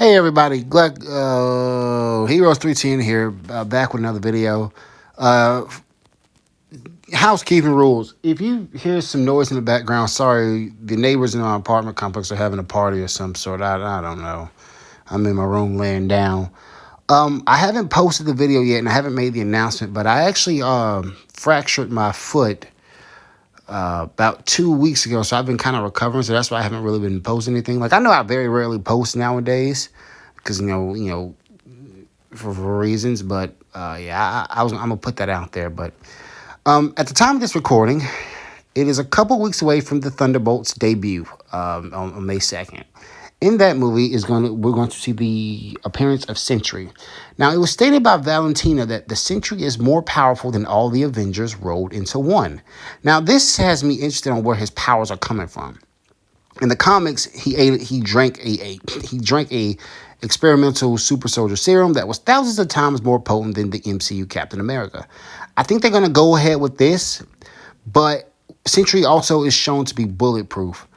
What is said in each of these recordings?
Hey everybody, Glad Heroes 310 here, back with another video. Uh, Housekeeping rules. If you hear some noise in the background, sorry, the neighbors in our apartment complex are having a party of some sort. I don't know. I'm in my room laying down. I haven't posted the video yet and I haven't made the announcement, but I actually fractured my foot about 2 weeks ago, so I've been kind of recovering, so that's why I haven't really been posting anything. Like, I know I very rarely post nowadays because for reasons, but yeah, I'm gonna put that out there. But at the time of this recording, it is a couple weeks away from the Thunderbolts debut on May 2nd. In that movie we're going to see the appearance of Sentry. Now, it was stated by Valentina that the Sentry is more powerful than all the Avengers rolled into one. Now, this has me interested on where his powers are coming from. In the comics, he drank a experimental super soldier serum that was thousands of times more potent than the MCU Captain America. I think they're going to go ahead with this, but Sentry also is shown to be bulletproof.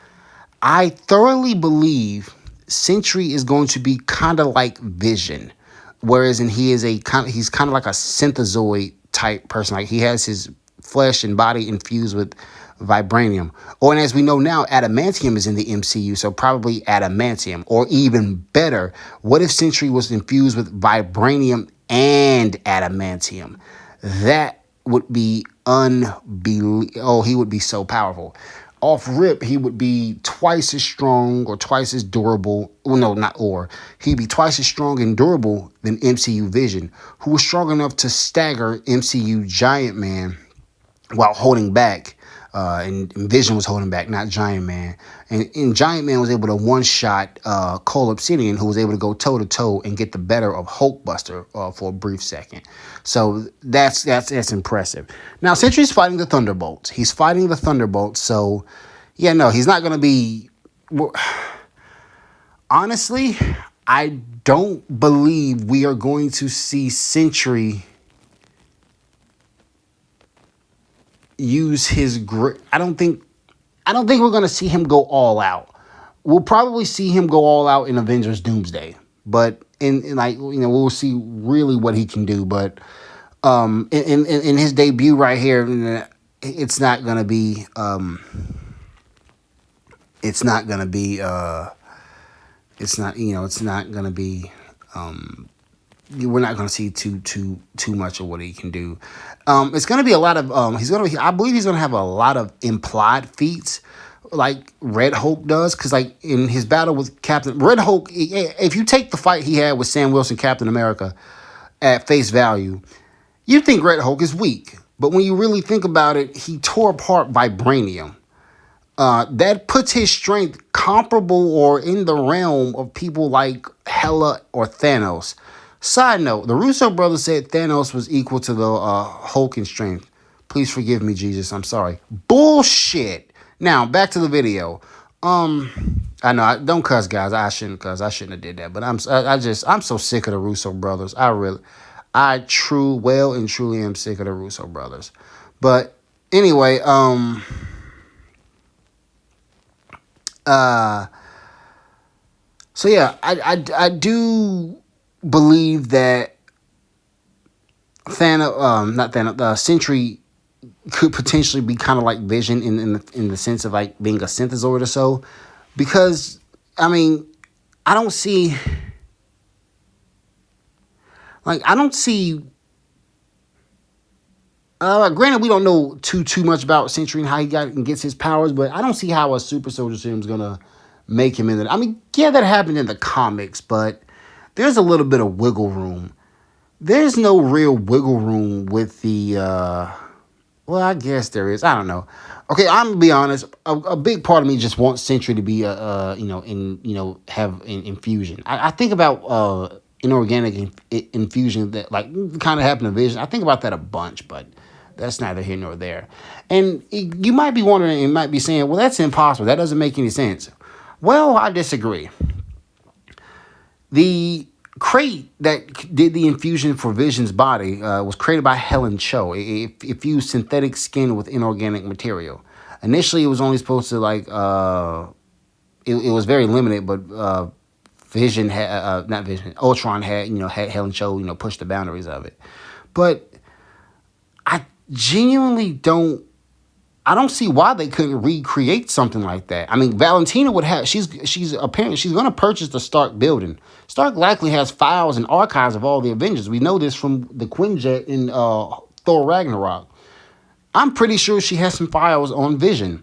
I thoroughly believe Sentry is going to be kind of like Vision, whereas he's kind of like a synthezoid type person. Like, he has his flesh and body infused with vibranium. And as we know now, adamantium is in the MCU, so probably adamantium. Or even better, what if Sentry was infused with vibranium and adamantium? That would be unbelievable. Oh, he would be so powerful. Off rip, he would be twice as strong or twice as durable. Well, no, not or. He'd be twice as strong and durable than MCU Vision, who was strong enough to stagger MCU Giant Man while holding back. And Vision was holding back, not Giant Man. And Giant Man was able to one-shot Cole Obsidian, who was able to go toe-to-toe and get the better of Hulkbuster for a brief second. So that's impressive. Now, Sentry's fighting the Thunderbolts. He's fighting the Thunderbolts, so, yeah, no, he's not going to be... Honestly, I don't believe we are going to see Sentry use his grip. I don't think we're going to see him go all out. We'll probably see him go all out in Avengers Doomsday, but we'll see really what he can do. But in his debut right here, it's not going to be we're not going to see too much of what he can do. It's going to be a lot of I believe he's going to have a lot of implied feats like Red Hulk does, because like in his battle with Red Hulk, if you take the fight he had with Sam Wilson, Captain America, at face value, you think Red Hulk is weak, but when you really think about it, he tore apart vibranium. That puts his strength comparable or in the realm of people like Hela or Thanos. Side note, the Russo brothers said Thanos was equal to the Hulk in strength. Please forgive me, Jesus. I'm sorry. Bullshit. Now, back to the video. I know, don't cuss, guys. I shouldn't cuss. I shouldn't have did that. But I'm so sick of the Russo brothers. I truly am sick of the Russo brothers. But anyway, so yeah, I do believe that Sentry could potentially be kind of like Vision in the sense of like being a synthezoid or so, because I mean, I don't see. Granted, we don't know too much about Sentry and how he gets his powers, but I don't see how a super soldier serum is gonna make him into. I mean, yeah, that happened in the comics, but there's a little bit of wiggle room. There's no real wiggle room with the. Well, I guess there is. I don't know. Okay, I'm gonna be honest. A big part of me just wants Sentry to be have an infusion. I think about inorganic infusion that like kind of happened to Vision. I think about that a bunch, but that's neither here nor there. And you might be wondering, and might be saying, well, that's impossible. That doesn't make any sense. Well, I disagree. The crate that did the infusion for Vision's body was created by Helen Cho. It fused synthetic skin with inorganic material. Initially, it was only supposed to it was very limited, but Vision had, not Vision, Ultron had, had Helen Cho, push the boundaries of it. But I genuinely I don't see why they couldn't recreate something like that. I mean, Valentina would have. She's apparently she's going to purchase the Stark building. Stark likely has files and archives of all the Avengers. We know this from the Quinjet in Thor Ragnarok. I'm pretty sure she has some files on Vision.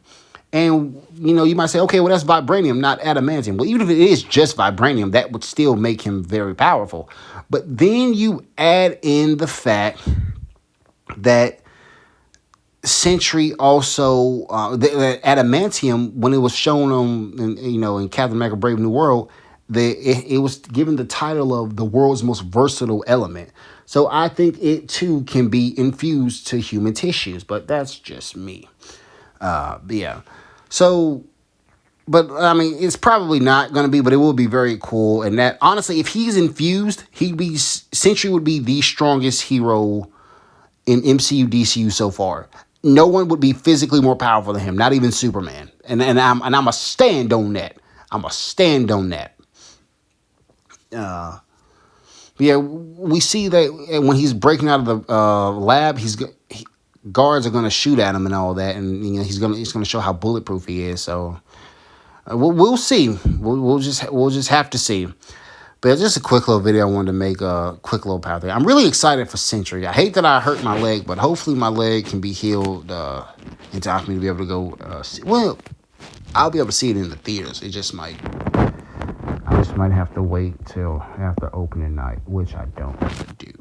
And you might say, okay, well that's vibranium, not adamantium. Well, even if it is just vibranium, that would still make him very powerful. But then you add in the fact that Sentry also the adamantium, when it was shown on in Captain America: Brave New World, it was given the title of the world's most versatile element. So I think it too can be infused to human tissues, but that's just me. Yeah. So, but I mean, it's probably not going to be, but it will be very cool. And that honestly, if he's infused, Sentry would be the strongest hero in MCU DCU so far. No one would be physically more powerful than him, not even Superman. And I'm a stand on that. I'm a stand on that. Yeah, we see that when he's breaking out of the lab, guards are going to shoot at him and all that, and he's going to show how bulletproof he is. So we'll see. We'll just have to see. But just a quick little video I wanted to make, a quick little power thing. I'm really excited for Sentry. I hate that I hurt my leg, but hopefully my leg can be healed in time for me to be able to go see. Well, I'll be able to see it in the theaters. I just might have to wait till after opening night, which I don't want to do.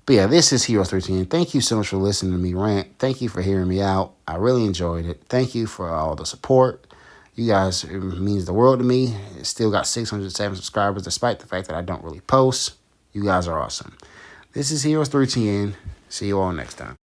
But yeah, this is Heroes 13. Thank you so much for listening to me rant. Thank you for hearing me out. I really enjoyed it. Thank you for all the support. You guys, it means the world to me. It's still got 607 subscribers, despite the fact that I don't really post. You guys are awesome. This is Heroes 310. See you all next time.